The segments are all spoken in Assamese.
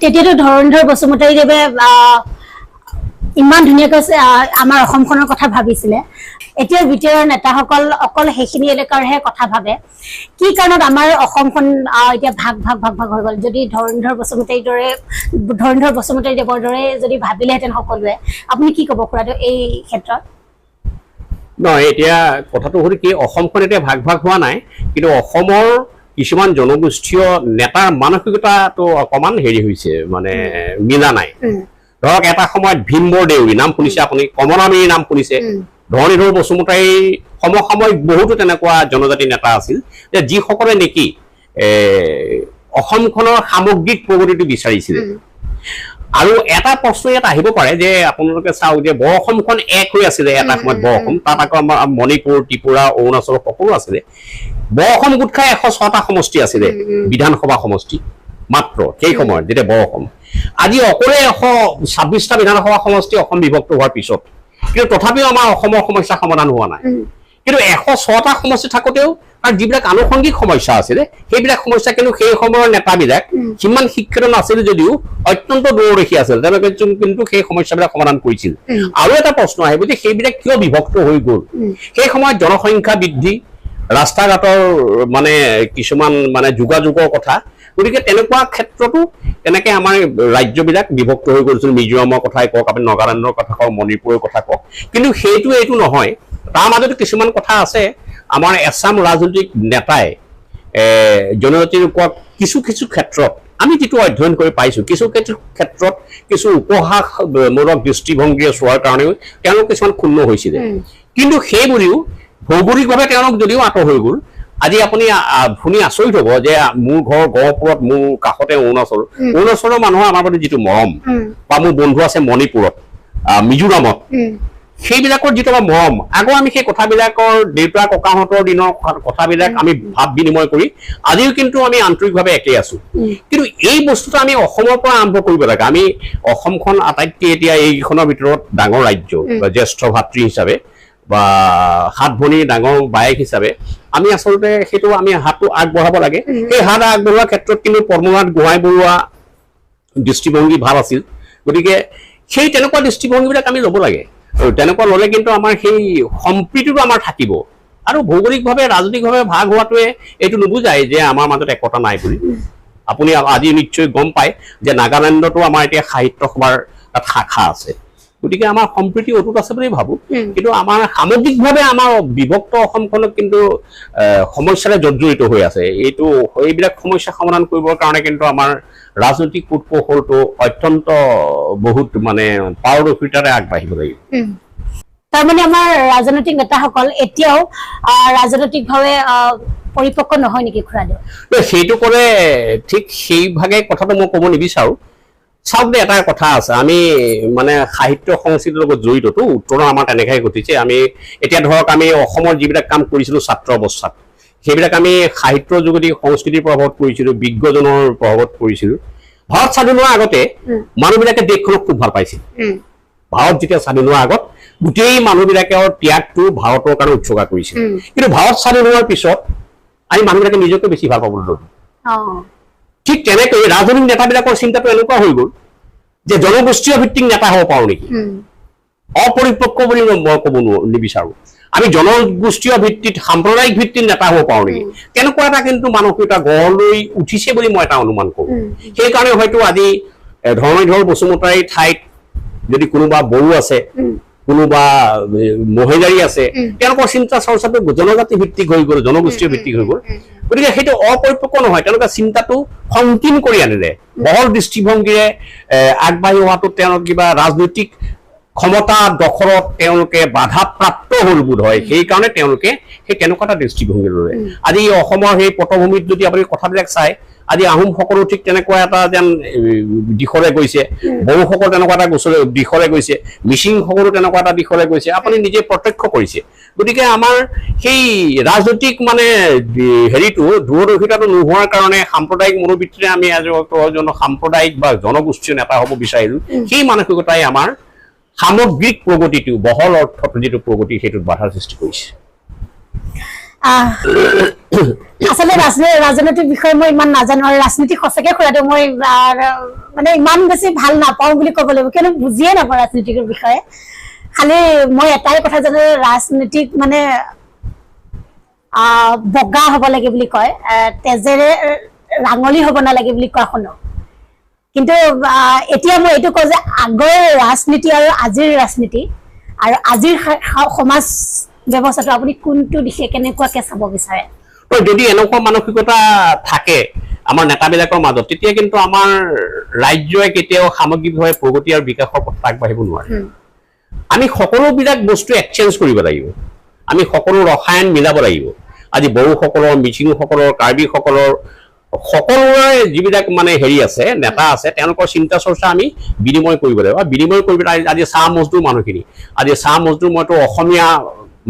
তেতিয়াতো ধৰণধৰ বসুমতাৰীদেৱে ইমান ধুনীয়াকৈ আমাৰ অসমখনৰ কথা ভাবিছিলে এতিয়া বিটিআৰৰ নেতাসকল অকল সেইখিনি এলেকাৰহে কথা ভাবে কি কাৰণত আমাৰ অসমখন এতিয়া ভাগ হৈ গ'ল যদি ধৰণধৰ বসুমতাৰীদেৱৰ দৰে যদি ভাবিলেহেঁতেন সকলোৱে আপুনি কি ক'ব খুৰাদেউ এই ক্ষেত্ৰত নহয় এতিয়া কথাটো হ'ল কি অসমখন এতিয়া ভাগ হোৱা নাই কিন্তু অসমৰ কিছুমান জনগোষ্ঠীয় নেতাৰ মানসিকতাটো অকমান হেৰি হৈছে মানে মিলা নাই ধৰক এটা সময়ত ভীমবৰ দেউৰী নাম শুনিছে আপুনি কমলাবাৰীৰ নাম শুনিছে ধৰণীধৰ বসুমতাৰী সমসাময়িক বহুতো তেনেকুৱা জনজাতি নেতা আছিল যে যিসকলে নেকি অসমখনৰ সামগ্ৰিক প্ৰগতিটো বিচাৰিছিলে আৰু এটা প্ৰশ্ন ইয়াত আহিব পাৰে যে আপোনালোকে চাওক যে বৰ অসমখন এক হৈ আছিলে এটা সময়ত বৰ অসম তাত আকৌ আমাৰ মণিপুৰ ত্ৰিপুৰা অৰুণাচল সকলো আছিলে বৰ অসম গোট খাই 106টা সমষ্টি আছিলে বিধানসভা সমষ্টি মাত্ৰ সেই সময়ত যেতিয়া বৰ অসম আজি অকলে 126টা বিধানসভা সমষ্টি অসম বিভক্ত হোৱাৰ পিছত কিন্তু তথাপিও আমাৰ অসমৰ সমস্যা সমাধান হোৱা নাই কিন্তু 106টা সমষ্টি থাকোঁতেও আৰু যিবিলাক আনুষংগিক সমস্যা আছিলে সেইবিলাক সমস্যা কিন্তু সেই সময়ৰ নেতাবিলাক সিমান শিক্ষিত নাছিল যদিও অত্যন্ত দূৰদৰ্শী আছিল তেওঁলোকে কিন্তু সেই সমস্যাবিলাক সমাধান কৰিছিল আৰু এটা প্ৰশ্ন আহিব যে সেইবিলাক কিয় বিভক্ত হৈ গ'ল সেই সময়ত জনসংখ্যা বৃদ্ধি ৰাস্তা ঘাটৰ মানে কিছুমান মানে যোগাযোগৰ কথা গতিকে তেনেকুৱা ক্ষেত্ৰতো তেনেকে আমাৰ ৰাজ্যবিলাক বিভক্ত হৈ গৈছিল মিজোৰামৰ কথাই কওক আপুনি নাগালেণ্ডৰ কথা কওক মণিপুৰৰ কথা কওক কিন্তু এইটো নহয় তাৰ মাজতো কিছুমান কথা আছে আমাৰ এছাম ৰাজনৈতিক নেতাই জনজাতিৰ ওপৰত কিছু ক্ষেত্ৰত আমি যিটো অধ্যয়ন কৰি পাইছোঁ কিছু ক্ষেত্ৰত কিছু উপহাসমূলক দৃষ্টিভংগীৰে চোৱাৰ কাৰণেও তেওঁলোক কিছুমান ক্ষুণ্ণ হৈছিলে কিন্তু সেইবুলিও ভৌগোলিকভাৱে তেওঁলোক যদিও আঁতৰ হৈ গ'ল আজি আপুনি শুনি আচৰিত হ'ব যে মোৰ ঘৰ গহপুৰত মোৰ কাষতে অৰুণাচলৰ মানুহৰ আমাৰ প্ৰতি যিটো মৰম বা মোৰ বন্ধু আছে মণিপুৰত মিজোৰামত সেইবিলাকৰ যিটো আমাৰ মৰম আগৰ আমি সেই কথাবিলাকৰ দেউতা ককাহঁতৰ দিনৰ কথাবিলাক আমি ভাৱ বিনিময় কৰি আজিও কিন্তু আমি আন্তৰিকভাৱে একেই আছো কিন্তু এই বস্তুটো আমি অসমৰ পৰা আৰম্ভ কৰিব লাগে আমি অসমখন আটাইতকৈ এতিয়া এইখনৰ ভিতৰত ডাঙৰ ৰাজ্য বা জ্যেষ্ঠ ভাতৃ হিচাপে বা হাত ভনী ডাঙৰ বায়েক হিচাপে আমি আচলতে সেইটো আমি হাতটো আগবঢ়াব লাগে সেই হাত আগবঢ়োৱাৰ ক্ষেত্ৰত কিন্তু পদ্মনাথ গোহাঁই বৰুৱা দৃষ্টিভংগী ভাল আছিল গতিকে সেই তেনেকুৱা দৃষ্টিভংগীবিলাক আমি ল'ব লাগে আৰু তেনেকুৱা ল'লে কিন্তু আমাৰ সেই সম্প্ৰীতিটো আমাৰ থাকিব আৰু ভৌগোলিকভাৱে ৰাজনৈতিকভাৱে ভাগ হোৱাটোৱে এইটো নুবুজায় যে আমাৰ মাজত একতা নাই বুলি আপুনি আজি নিশ্চয় গম পায় যে নাগালেণ্ডতো আমাৰ এতিয়া সাহিত্য সভাৰ তাত শাখা আছে গতিকে আমাৰ সম্প্ৰীতি অটুট আছে বুলি ভাবোঁ কিন্তু আমাৰ সামগ্ৰিকভাৱে আমাৰ বিভক্ত অসমখনক কিন্তু সমস্যাৰে জৰ্জৰিত হৈ আছে এইবিলাক সমস্যা সমাধান কৰিবৰ কাৰণে কিন্তু আমাৰ ৰাজনৈতিক কূটকৌশলটো অত্যন্ত বহুত মানে পাৰদৰ্শিতাৰে আগবাঢ়িব লাগিব তাৰমানে আমাৰ ৰাজনৈতিক নেতাসকল এতিয়াও ৰাজনৈতিকভাৱে পৰিপক্ক নহয় নেকি খুৰাদেউ সেইটো কৰে ঠিক সেইভাগে কথাটো মই ক'ব নিবিচাৰোঁ চাওক দে এটা কথা আছে আমি মানে সাহিত্য সংস্কৃতিৰ লগত জড়িততো উত্তৰণ আমাৰ তেনেকৈ ঘটিছে আমি এতিয়া ধৰক আমি অসমৰ যিবিলাক কাম কৰিছিলোঁ ছাত্ৰ অৱস্থাত সেইবিলাক আমি সাহিত্যৰ যোগেদি সংস্কৃতিৰ প্ৰভাৱত পৰিছিলোঁ বিজ্ঞজনৰ প্ৰভাৱত পৰিছিলোঁ ভাৰত স্বাধীন হোৱাৰ আগতে মানুহবিলাকে দেশখনক খুব ভাল পাইছিল ভাৰত যেতিয়া স্বাধীন হোৱাৰ আগত গোটেই মানুহবিলাকৰ ত্যাগটো ভাৰতৰ কাৰণে উৎসৰ্গা কৰিছিল কিন্তু ভাৰত স্বাধীন হোৱাৰ পিছত আমি মানুহবিলাকে নিজকে বেছি ভাল পাবলৈ ল'লোঁ ঠিক তেনেকৈ ৰাজনৈতিক নেতাবিলাকৰ চিন্তাটো এনেকুৱা হৈ গ'ল যে জনগোষ্ঠীয় ভিত্তিক নেতা হ'ব পাৰোঁ নেকি অপৰিপক্ক বুলি মই ক'ব নিবিচাৰোঁ আমি জনগোষ্ঠীয় ভিত্তিত সাম্প্ৰদায়িক ভিত্তিত নেতা হ'ব পাৰোঁ নেকি তেনেকুৱা এটা কিন্তু মানসিকতা গঢ় লৈ উঠিছে বুলি মই এটা অনুমান কৰোঁ সেইকাৰণে হয়তো আজি ধৰণীধৰ বসুমতাৰীৰ ঠাইত যদি কোনোবা বড়ো আছে কোনোবা মহিলাৰী আছে তেওঁলোকৰ চিন্তা চৰ্চাটো জনজাতি ভিত্তিক হৈ গ'ল জনগোষ্ঠীয় ভিত্তিক হৈ গ'ল গতিকে সেইটো অপৰিপক্ক নহয় তেওঁলোকে চিন্তাটো সংকীৰ্ণ কৰি আনিলে বহল দৃষ্টিভংগীৰে আগবাঢ়ি অহাটো তেওঁলোক কিবা ৰাজনৈতিক ক্ষমতা দখলত তেওঁলোকে বাধাপ্ৰাপ্ত হ'ল বোধ হয় সেইকাৰণে তেওঁলোকে সেই তেনেকুৱা এটা দৃষ্টিভংগী ল'লে আজি অসমৰ সেই পটভূমিত যদি আপুনি কথাবিলাক চায় আজি আহোমসকলো ঠিক তেনেকুৱা এটা যেন দিশলৈ গৈছে বড়োসকল তেনেকুৱা এটা দিশলৈ গৈছে মিচিংসকলো তেনেকুৱা এটা দিশলৈ গৈছে আপুনি নিজে প্ৰত্যক্ষ কৰিছে গতিকে আমাৰ সেই ৰাজনৈতিক মানে হেৰিটো দূৰদৰ্শিতাটো নোহোৱাৰ কাৰণে সাম্প্ৰদায়িক মনোবৃত্তিৰে আমি এজন সাম্প্ৰদায়িক বা জনগোষ্ঠীয় নেতা হ'ব বিচাৰিলোঁ সেই মানসিকতাই আমাৰ সামগ্ৰিক প্ৰগতিটো বহল অৰ্থত যিটো প্ৰগতি সেইটোত বাধাৰ সৃষ্টি কৰিছে আচলতে ৰাজনৈতিক বিষয়ে মই ইমান নাজানো আৰু ৰাজনীতি সঁচাকে খুৰাটো মই মানে ইমান বেছি ভাল নাপাওঁ বুলি ক'ব লাগিব কিয়নো বুজিয়ে নাপাওঁ ৰাজনীতিৰ বিষয়ে খালি মই এটাই কথা জানো ৰাজনীতিক মানে বগা হ'ব লাগে বুলি কয় তেজেৰে ৰাঙলী হ'ব নালাগে বুলি কোৱা শুনো কিন্তু এতিয়া মই এইটো কওঁ যে আগৰ ৰাজনীতি আৰু আজিৰ ৰাজনীতি আৰু আজিৰ সমাজ ব্যৱস্থাটো আপুনি কোনটো দিশে কেনেকুৱাকে চাব বিচাৰে যদি এনেকুৱা মানসিকতা থাকে আমাৰ নেতাবিলাকৰ মাজত তেতিয়া কিন্তু আমাৰ ৰাজ্যই কেতিয়াও সামগ্ৰিকভাৱে প্ৰগতি আৰু বিকাশৰ পথত আগবাঢ়িব নোৱাৰে আমি সকলোবিলাক বস্তু এক্সচেঞ্জ কৰিব লাগিব আমি সকলো ৰসায়ন মিলাব লাগিব আজি বড়োসকলৰ মিচিংসকলৰ কাৰ্বিসকলৰ সকলোৰে যিবিলাক মানে হেৰি আছে নেতা আছে তেওঁলোকৰ চিন্তা চৰ্চা আমি বিনিময় কৰিব লাগিব বিনিময় কৰিব আজি চাহ মজদুৰ মানুহখিনি আজি চাহ মজদুৰ মইতো অসমীয়া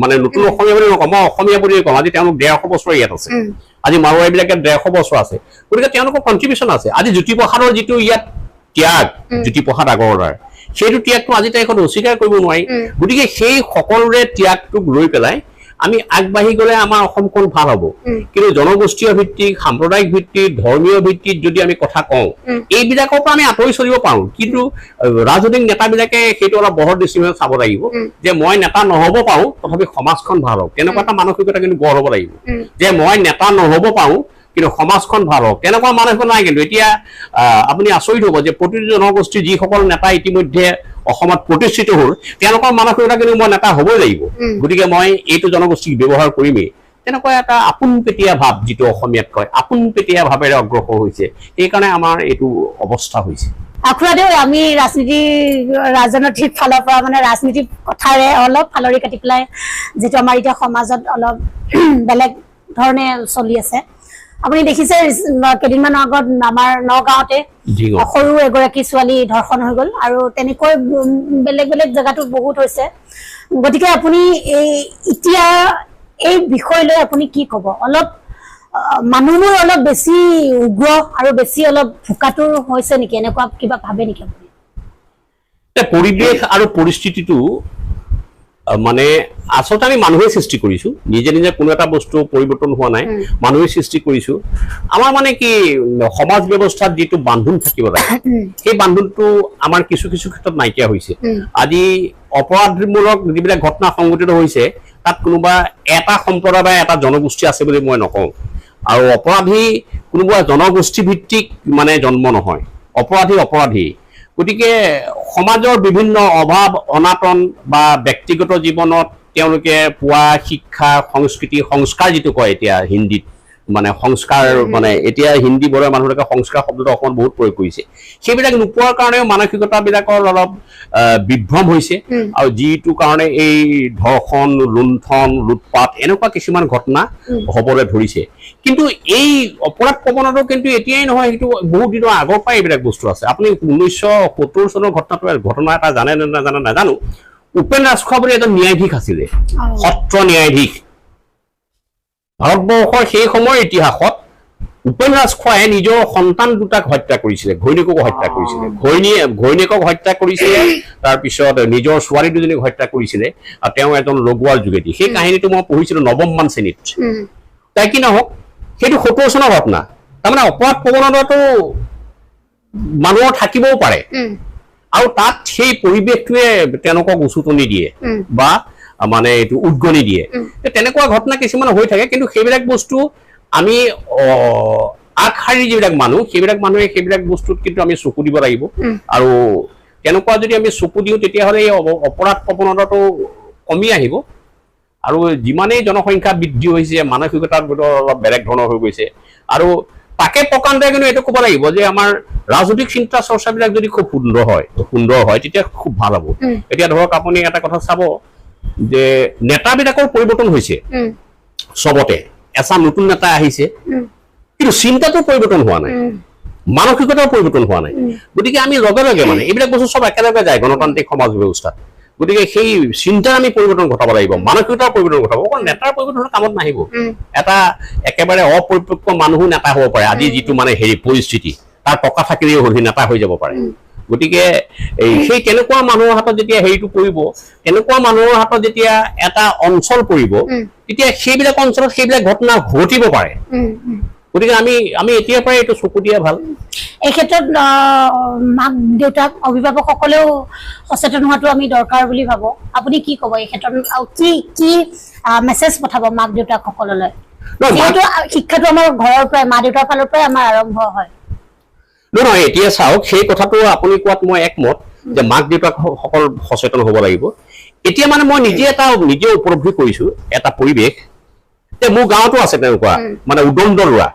মানে নতুন অসমীয়া বুলি নকওঁ মই অসমীয়া বুলি কওঁ আজি তেওঁলোক 150 বছৰ ইয়াত আছে আজি মাৰোৱাৰীবিলাকে 150 বছৰ আছে গতিকে তেওঁলোকৰ কণ্ট্ৰিবিউশ্যন আছে আজি জ্যোতিপ্ৰসাদৰ যিটো ইয়াত ত্যাগ জ্যোতিপ্ৰসাদ আগৰৱালাৰ সেইটো ত্যাগটো আজি তাইখন অস্বীকাৰ কৰিব নোৱাৰি গতিকে সেই সকলোৰে ত্যাগটোক লৈ পেলাই আমি আগবাঢ়ি গ'লে আমাৰ অসমখন ভাল হ'ব কিন্তু জনগোষ্ঠীয় ভিত্তিক সাম্প্ৰদায়িক ভিত্তিক ধৰ্মীয় ভিত্তিত যদি আমি কথা কওঁ এইবিলাকৰ পৰা আমি আঁতৰি চলিব পাৰোঁ কিন্তু ৰাজনৈতিক নেতাবিলাকে সেইটো অলপ বহৰ দৃষ্টিৰে চাব লাগিব যে মই নেতা নহ'ব পাৰোঁ তথাপি সমাজখন ভাল হওক তেনেকুৱা এটা মানসিকতা কিন্তু গঢ় হ'ব লাগিব যে মই নেতা নহ'ব পাৰোঁ কিন্তু সমাজখন ভাল হওক তেনেকুৱা মানসিকতা নাই কিন্তু এতিয়া আপুনি আচৰিত হ'ব যে প্ৰতিটো জনগোষ্ঠীৰ যিসকল নেতা ইতিমধ্যে অসমত প্ৰতিষ্ঠিত হ'ল তেওঁলোকৰ মানসিকতা কিন্তু মই নেতা হ'বই লাগিব গতিকে মই এইটো জনগোষ্ঠীক ব্যৱহাৰ কৰিমেই তেনেকুৱা এটা আপোনপেটীয়া ভাৱ যিটো অসমীয়াত কয় আপোনপেটীয়া ভাৱেৰে অগ্ৰসৰ হৈছে সেইকাৰণে আমাৰ এইটো অৱস্থা হৈছে খুৰাদেউ আমি ৰাজনৈতিক ফালৰ পৰা মানে ৰাজনীতিৰ কথাৰে অলপ ফালৰি কাটি পেলাই যিটো আমাৰ এতিয়া সমাজত অলপ বেলেগ ধৰণে চলি আছে আপুনি দেখিছে কেইদিনমানৰ আগত আমাৰ নগাঁৱতে সৰু এগৰাকী ছোৱালী ধৰ্ষণ হৈ গ'ল আৰু তেনেকৈ বেলেগ বেলেগ জেগাতো বহুত হৈছে গতিকে আপুনি এতিয়া এই বিষয় লৈ আপুনি কি ক'ব অলপ মানুহবোৰ অলপ বেছি উগ্ৰ আৰু বেছি অলপ ভোকাতুৰ হৈছে নেকি এনেকুৱা কিবা ভাবে নেকি আপুনি পৰিৱেশ আৰু পৰিস্থিতিটো মানে আচলতে আমি মানুহে সৃষ্টি কৰিছো নিজে নিজে কোনো এটা বস্তু পৰিৱৰ্তন হোৱা নাই মানুহে সৃষ্টি কৰিছো আমাৰ মানে কি সমাজ ব্যৱস্থাত যিটো বান্ধোন থাকিব লাগে সেই বান্ধোনটো আমাৰ কিছু কিছু ক্ষেত্ৰত নাইকিয়া হৈছে আজি অপৰাধমূলক যিবিলাক ঘটনা সংঘটিত হৈছে তাত কোনোবা এটা সম্প্ৰদায় বা এটা জনগোষ্ঠী আছে বুলি মই নকওঁ আৰু অপৰাধী কোনোবা জনগোষ্ঠী ভিত্তিক মানে জন্ম নহয় অপৰাধী গতিকে সমাজৰ বিভিন্ন অভাৱ অনাটন বা ব্যক্তিগত জীৱনত তেওঁলোকে পোৱা শিক্ষা সংস্কৃতি সংস্কাৰ যিটো কয় এতিয়া হিন্দীত মানে সংস্কাৰ মানে এতিয়া হিন্দী বড়ো মানুহবিলাকে সংস্কাৰ শব্দটো অসমত বহুত প্ৰয়োগ কৰিছে সেইবিলাক নোপোৱাৰ কাৰণেও মানসিকতাবিলাকৰ অলপ বিভ্ৰম হৈছে আৰু যিটো কাৰণে এই ধৰ্ষণ লুণ্ঠন লুটপাট এনেকুৱা কিছুমান ঘটনা হ'বলৈ ধৰিছে কিন্তু এই অপৰাধ প্ৰৱণতাটো কিন্তু এতিয়াই নহয় সেইটো বহুত দিনৰ আগৰ পৰাই এইবিলাক বস্তু আছে আপুনি 1970 চনৰ ঘটনা এটা জানে নে নাজানে নাজানো উপেন ৰাজখোৱা বুলি এজন ন্যায়াধীশ আছিলে সত্ৰ ন্যায়াধীশ ভাৰতবৰ্ষৰ সেই সময়ৰ ইতিহাসত উপেন ৰাজখোৱাই নিজৰ সন্তান দুটাক হত্যা কৰিছিলে ঘৈণীয়েকক হত্যা কৰিছিলে ঘৈণীয়েকক হত্যা কৰিছিলে তাৰপিছত নিজৰ ছোৱালী দুজনীক হত্যা কৰিছিলে আৰু তেওঁ এজন লগুৱাৰ যোগেদি সেই কাহিনীটো মই পঢ়িছিলোঁ নৱমমান শ্ৰেণীত তাই কি নহওক সেইটো 70 চনৰ ঘটনা তাৰমানে অপৰাধ প্ৰৱণতাটো মানুহৰ থাকিবও পাৰে আৰু তাত সেই পৰিৱেশটোৱে তেওঁলোকক উচুতনি দিয়ে বা মানে এইটো উদ্গনি দিয়ে তেনেকুৱা ঘটনা কিছুমান হৈ থাকে কিন্তু সেইবিলাক বস্তু আমি আগশাৰীৰ যিবিলাক মানুহ সেইবিলাক মানুহে সেইবিলাক বস্তুত কিন্তু আমি চকু দিব লাগিব আৰু তেনেকুৱা যদি আমি চকু দিওঁ তেতিয়াহ'লে এই অপৰাধ প্ৰৱণতাটো কমি আহিব আৰু যিমানেই জনসংখ্যা বৃদ্ধি হৈছে মানসিকতাৰ অলপ বেলেগ ধৰণৰ হৈ গৈছে আৰু তাকে প্ৰকাণ্ড কিন্তু এইটো ক'ব লাগিব যে আমাৰ ৰাজনৈতিক চিন্তা চৰ্চাবিলাক যদি খুব সুন্দৰ হয় তেতিয়া খুব ভাল হ'ব এতিয়া ধৰক আপুনি এটা কথা চাব যে নেতাবিলাকৰ পৰিৱৰ্তন হৈছে চবতে এচাম নতুন নেতা আহিছে কিন্তু চিন্তাটো পৰিৱৰ্তন হোৱা নাই মানসিকতাৰ পৰিৱৰ্তন হোৱা নাই গতিকে আমি লগে লগে মানে এইবিলাক বস্তু চব একেলগে যায় গণতান্ত্ৰিক সমাজ ব্যৱস্থাত গতিকে সেই চিন্তাৰ আমি পৰিৱৰ্তন ঘটাব লাগিব মানসিকতাৰ পৰিৱৰ্তন ঘটাব অকল নেতাৰ পৰিৱৰ্তনৰ কামত নাহিব এটা একেবাৰে অপৰিপক্ক মানুহো নেতা হ'ব পাৰে আজি যিটো মানে হেৰি পৰিস্থিতি তাৰ টকা থাকিলেও হ'ল নেতা হৈ যাব পাৰে গতিকে সেই তেনেকুৱা মানুহৰ হাতত যেতিয়া হেৰিটো পৰিব, তেনেকুৱা মানুহৰ হাতত যেতিয়া এটা অঞ্চল পৰিব, তেতিয়া সেইবিলাক অঞ্চলত সেইবিলাক ঘটনা ঘটিব পাৰে। গতিকে আমি এতিয়াৰ পৰাই এইটো চকু দিয়া ভাল। এই ক্ষেত্ৰত মাক দেউতাক অভিভাৱকসকলেও সচেতন হোৱাটো আমি দৰকাৰ বুলি ভাবো। আপুনি কি ক'ব এই ক্ষেত্ৰত? কি মেছেজ পঠাব মাক দেউতাকসকললৈ? যিহেতু শিক্ষাটো আমাৰ ঘৰৰ পৰাই, মা দেউতাৰ ফালৰ পৰাই আমাৰ আৰম্ভ হয়। নহয়, এতিয়া চাওক, সেই কথাটো আপুনি কোৱাত মই একমত যে মাক দেউতাকসকল সচেতন হ'ব লাগিব। এতিয়া মানে মই নিজে উপলব্ধি কৰিছো এটা পৰিৱেশ, যে মোৰ গাঁৱতো আছে তেনেকুৱা মানে উদণ্ড ল'ৰা।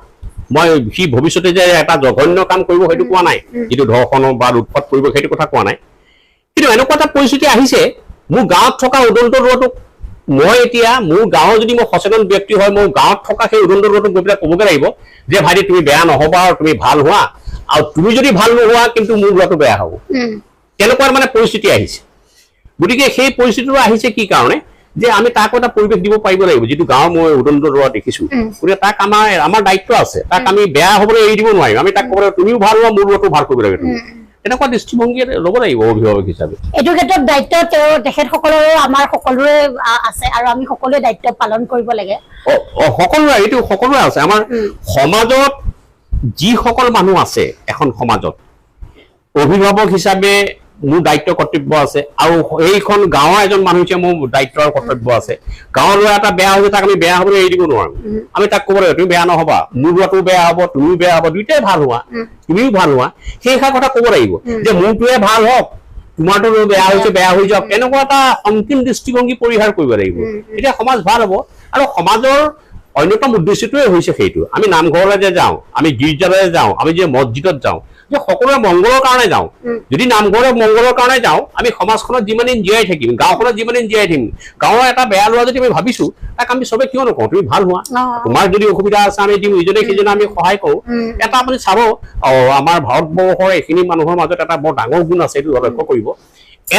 মই সি ভৱিষ্যতে যে এটা জঘন্য কাম কৰিব সেইটো কোৱা নাই, যিটো ধৰ্ষণ বা উৎপাত কৰিব সেইটো কথা কোৱা নাই, কিন্তু এনেকুৱা এটা পৰিস্থিতি আহিছে মোৰ গাঁৱত থকা উদণ্ড ল'ৰাটোক মই এতিয়া মোৰ গাঁৱৰ যদি মই সচেতন ব্যক্তি হয়, মোৰ গাঁৱত থকা সেই উদণ্ড ল'ৰাটোক গৈ পেলাই ক'বগৈ লাগিব যে ভাইটি তুমি বেয়া নহবা আৰু তুমি ভাল হোৱা, আৰু তুমি যদি ভাল নোহোৱা কিন্তু মোৰ ল'ৰাটো বেয়া হ'ব। তেনেকুৱা মানে পৰিস্থিতি আহিছে। গতিকে সেই পৰিস্থিতিটো আহিছে কি কাৰণে, যে আমি তাকো এটা পৰিৱেশ দিব পাৰিব লাগিব, যিটো গাঁৱৰ মই উদণ্ড ল'ৰা দেখিছো। গতিকে তাক আমাৰ দায়িত্ব আছে, তাক আমি বেয়া হ'বলৈ এৰি দিব নোৱাৰিম। আমি তাক ক'ব লাগিব তুমিও ভাল হোৱা, মোৰ ল'ৰাটো ভাল কৰিব লাগিব। এনেকুৱা দৃষ্টিভংগী ল'ব লাগিব অভিভাৱক হিচাপে। এইটো ক্ষেত্ৰত দায়িত্ব তেখেতসকলৰো আমাৰ সকলোৰে আছে, আৰু আমি সকলোৱে দায়িত্ব পালন কৰিব লাগে। এইটো সকলোৰে আছে। আমাৰ সমাজত যিসকল মানুহ আছে, এখন সমাজত অভিভাৱক হিচাপে মোৰ দায়িত্ব কৰ্তব্য আছে, আৰু এইখন গাঁৱৰ এজন মানুহ হিচাপে মোৰ দায়িত্ব আৰু কৰ্তব্য আছে। গাঁৱৰ ল'ৰা এটা বেয়া হৈছে, তাক আমি বেয়া হ'বলৈ এৰি দিব নোৱাৰো। আমি তাক ক'ব লাগিব তুমি বেয়া নহবা, মোৰ ল'ৰাটোও বেয়া হ'ব, তুমিও বেয়া হ'ব, দুইটাই ভাল হোৱা, তুমিও ভাল হোৱা। সেইষাৰ কথা ক'ব লাগিব যে মোৰটোৱে ভাল হওক, তোমাৰটো বেয়া হৈছে বেয়া হৈ যাওক। এনেকুৱা এটা সংকীৰ্ণ দৃষ্টিভংগী পৰিহাৰ কৰিব লাগিব, তেতিয়া সমাজ ভাল হ'ব। আৰু সমাজৰ অন্যতম উদ্দেশ্যটোৱে হৈছে সেইটো, আমি নামঘৰলৈ যে যাওঁ, আমি গীৰ্জালৈ যাওঁ, আমি যে মছজিদত যাওঁ, যে সকলোৰে মংগলৰ কাৰণে যাওঁ। যদি নামঘৰৰ মংগলৰ কাৰণে যাওঁ, আমি সমাজখনত যিমান দিন জীয়াই থাকিম, গাঁওখনত যিমান দিন জীয়াই থাকিম, গাঁৱৰ এটা বেয়া ল'ৰা যদি আমি ভাবিছো, তাক আমি চবে কিয় নকওঁ তুমি ভাল হোৱা, তোমাৰ যদি অসুবিধা আছে আমি দিওঁ, ইজনে সিজনে আমি সহায় কৰোঁ। এটা আপুনি চাব, আমাৰ ভাৰতবৰ্ষৰ এইখিনি মানুহৰ মাজত এটা বৰ ডাঙৰ গুণ আছে, এইটো লক্ষ্য কৰিব।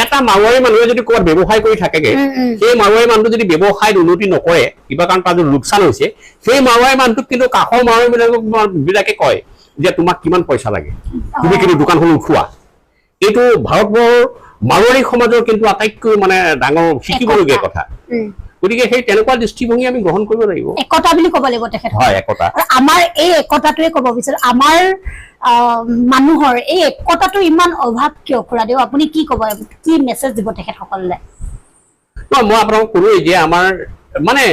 এটা মাৰোৱাৰী মানুহে যদি ক'ৰবাত ব্যৱসায় কৰি থাকেগে, সেই মাৰোৱাৰী মানুহটো যদি ব্যৱসায়ত উন্নতি নকৰে, কিবা কাৰণ তাৰ যদি লোকচান হৈছে, সেই মাৰোৱাৰী মানুহটোক কিন্তু কাষৰ মাৰোৱাৰী বিলাকে কয় যে তোমাক কিমান পইচা লাগে, তুমি কিন্তু দোকানখন উঠোৱা। এইটো ভাৰতবৰ্ষৰ মাৰোৱাৰী সমাজৰ কিন্তু আটাইতকৈ মানে ডাঙৰ শিকিবলগীয়া কথা। গতিকে সেই তেনেকুৱা দৃষ্টিভংগী আমি গ্ৰহণ কৰিব লাগিব। একতা বুলি ক'ব লাগিব তেখেত। হয়, একতা। আমাৰ এই একতাটোৱে ক'ব বিচাৰো, আমাৰ মানুহৰ এই একতাটো ইমান অভাৱ কিয় খুৰাদেউ? আপুনি কি ক'ব, কি মেছেজ দিব তেখেতসকললৈ? মই আপোনাক ক'লোৱেই যে আমাৰ মানে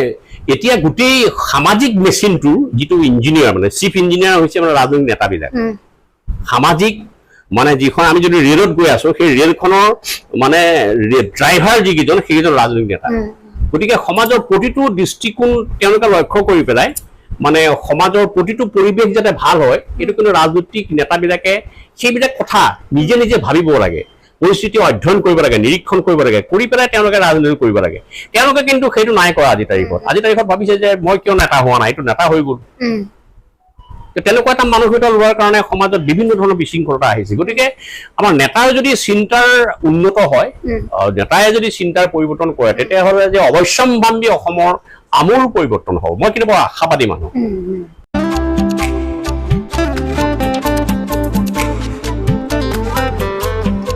এতিয়া গোটেই সামাজিক মেচিনটো যিটো ইঞ্জিনিয়াৰ, মানে চিফ ইঞ্জিনিয়াৰ হৈছে মানে ৰাজনৈতিক নেতাবিলাক। সামাজিক মানে যিখন আমি যদি ৰেলত গৈ আছো, সেই ৰেলখনৰ মানে ড্ৰাইভাৰ যিকেইজন সেইকেইজন ৰাজনৈতিক নেতা। গতিকে সমাজৰ প্ৰতিটো দৃষ্টিকোণ তেওঁলোকে লক্ষ্য কৰি পেলাই মানে সমাজৰ প্ৰতিটো পৰিৱেশ যাতে ভাল হয়, এইটো কিন্তু ৰাজনৈতিক নেতাবিলাকে সেইবিলাক কথা নিজে নিজে ভাবিব লাগে, পৰিস্থিতি অধ্যয়ন কৰিব লাগে, নিৰীক্ষণ কৰিব লাগে, কৰি পেলাই তেওঁলোকে ৰাজনীতি কৰিব লাগে। তেওঁলোকে কিন্তু সেইটো নাই কৰা আজিৰ তাৰিখত। আজিৰ তাৰিখত ভাবিছে যে মই কিয় নেতা হোৱা নাই, এইটো নেতা হৈ গ'ল। তেনেকুৱা এটা মানসিকতা লোৱাৰ কাৰণে সমাজত বিভিন্ন ধৰণৰ বিশৃংখলতা আহিছে। গতিকে আমাৰ নেতাৰ যদি চিন্তাৰ উন্নত হয়, নেতাই যদি চিন্তাৰ পৰিৱৰ্তন কৰে, তেতিয়াহ'লে যে অৱশ্যম্ভাৱী অসমৰ আমূল পৰিৱৰ্তন হ'ব, মই কিন্তু বৰ আশাবাদী মানুহ।